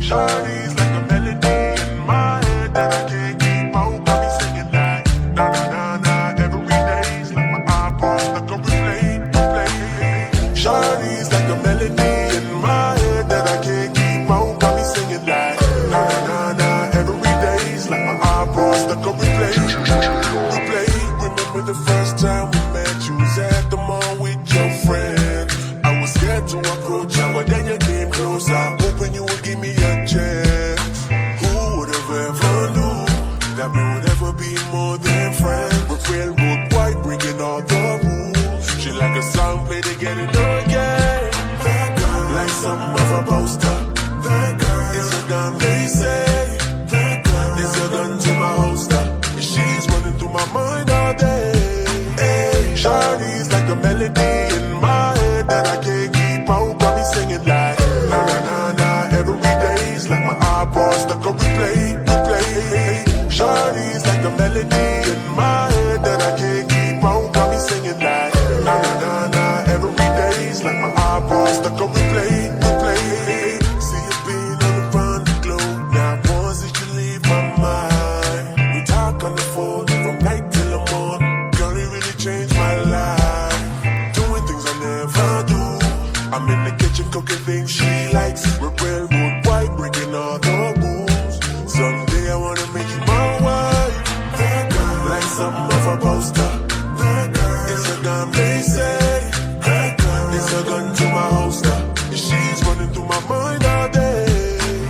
Shawty's like a melody in my head that I can't keep out. Got me singing like na na na na every day's like my iPod stuck on replay. Shawty's like a melody in my head that I can't keep out. Got me singing like na na na na every day's like my iPod stuck on replay. Remember the first time we met? You was at the mall with your friend. I was scared to approach you, but then you came closer, hoping you would give me a chance. Who would have ever knew that we would ever be more than friends? With railroad white, breaking all the rules. She like a song played again and again. That girl, like something of a poster. That girl is a gun, they say. That girl is a gun to my holster. And she's running through my mind all day. Hey, Shawty's like a melody in my head that I can't keep out. Got me singing like na na na na every day's like my iPod stuck on replay. Shawty's like a melody in my head that I can't keep out. Got me singing like na na na na every day's like my iPod stuck on replay. See you being all around the globe. Now once that you leave my mind, we talk on the phone from night till the morning. Girl, it really changed my life. Doing things I never do. I'm in the kitchen cooking things she likes. We're railroad white, breaking all the rules. Someday I wanna make you my wife. That girl, like something of a poster. That girl is a gun, they say. That girl is a gun to my holster. And she's running through my mind all day.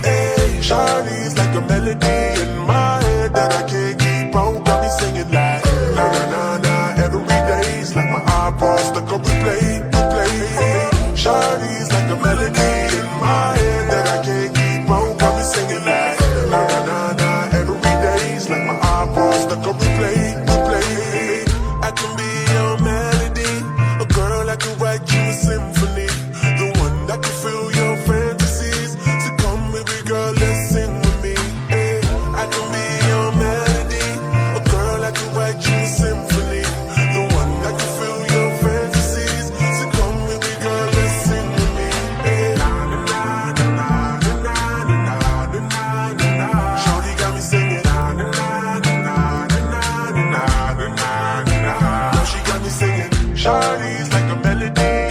Hey, Shawty's like a melody in my head that I can't keep out. Got me singing like na na na na every day's like my iPod stuck on replay. Shawty's like a melody in my head that I can't keep out. Got me singing like na na na na every day's like my iPod stuck on replay. I can be your melody, a girl that can write you a symphony, the one that can fill your fantasies. So come, baby girl, let's sing with me. Hey, I can be your melody, a girl that can write you a symphony, the one that can fill your fantasies. So come, baby girl, let's sing with me. Hey, na na na na na na na na na na. Shawty got me singing na na na na na na na na na na. Now she got me singing. Shawty's like a melody